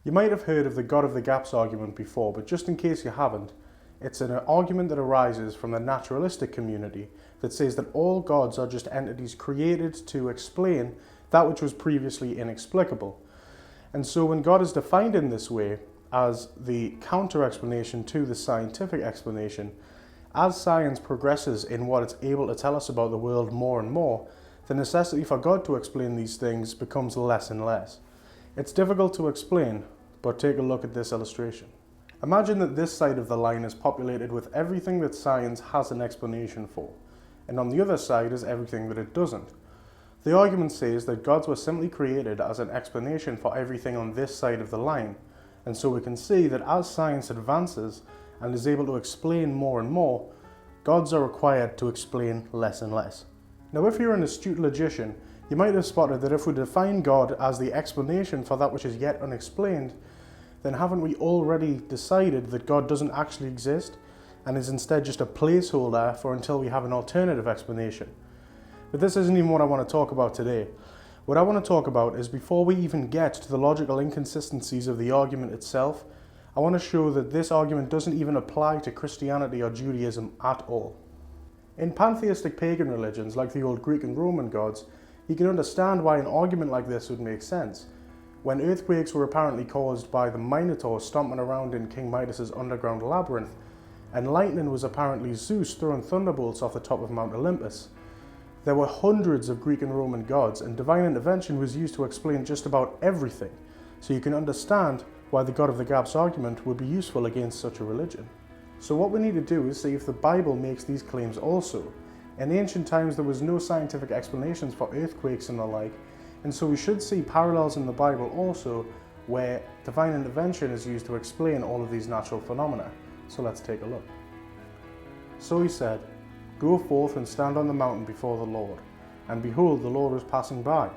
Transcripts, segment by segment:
You might have heard of the God of the Gaps argument before, but just in case you haven't, it's an argument that arises from the naturalistic community that says that all gods are just entities created to explain that which was previously inexplicable. And so when God is defined in this way, as the counter-explanation to the scientific explanation, as science progresses in what it's able to tell us about the world more and more, the necessity for God to explain these things becomes less and less. It's difficult to explain, but take a look at this illustration. Imagine that this side of the line is populated with everything that science has an explanation for, and on the other side is everything that it doesn't. The argument says that gods were simply created as an explanation for everything on this side of the line, and so we can see that as science advances and is able to explain more and more, gods are required to explain less and less. Now, if you're an astute logician, you might have spotted that if we define God as the explanation for that which is yet unexplained, then haven't we already decided that God doesn't actually exist and is instead just a placeholder for until we have an alternative explanation? But this isn't even what I want to talk about today. What I want to talk about is, before we even get to the logical inconsistencies of the argument itself, I want to show that this argument doesn't even apply to Christianity or Judaism at all. In pantheistic pagan religions like the old Greek and Roman gods, you can understand why an argument like this would make sense. When earthquakes were apparently caused by the Minotaur stomping around in King Midas's underground labyrinth, and lightning was apparently Zeus throwing thunderbolts off the top of Mount Olympus, there were hundreds of Greek and Roman gods, and divine intervention was used to explain just about everything, so you can understand why the God of the Gaps argument would be useful against such a religion. So what we need to do is see if the Bible makes these claims also. In ancient times there was no scientific explanations for earthquakes and the like, and so we should see parallels in the Bible also where divine intervention is used to explain all of these natural phenomena. So let's take a look. So he said, "Go forth and stand on the mountain before the Lord. And behold, the Lord was passing by.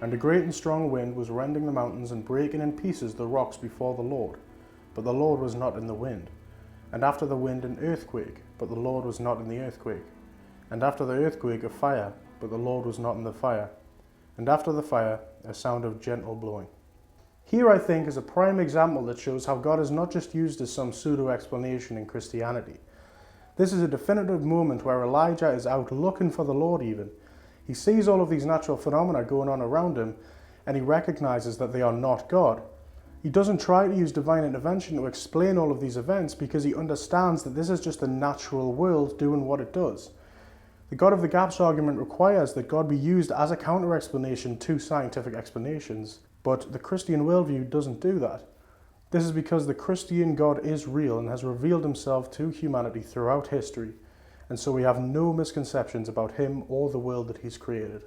And a great and strong wind was rending the mountains and breaking in pieces the rocks before the Lord. But the Lord was not in the wind. And after the wind an earthquake, but the Lord was not in the earthquake. And after the earthquake a fire, but the Lord was not in the fire. And after the fire a sound of gentle blowing." Here, I think, is a prime example that shows how God is not just used as some pseudo-explanation in Christianity. This is a definitive moment where Elijah is out looking for the Lord even. He sees all of these natural phenomena going on around him, and he recognizes that they are not God. He doesn't try to use divine intervention to explain all of these events because he understands that this is just the natural world doing what it does. The God of the Gaps argument requires that God be used as a counter-explanation to scientific explanations, but the Christian worldview doesn't do that. This is because the Christian God is real and has revealed himself to humanity throughout history, and so we have no misconceptions about him or the world that he's created.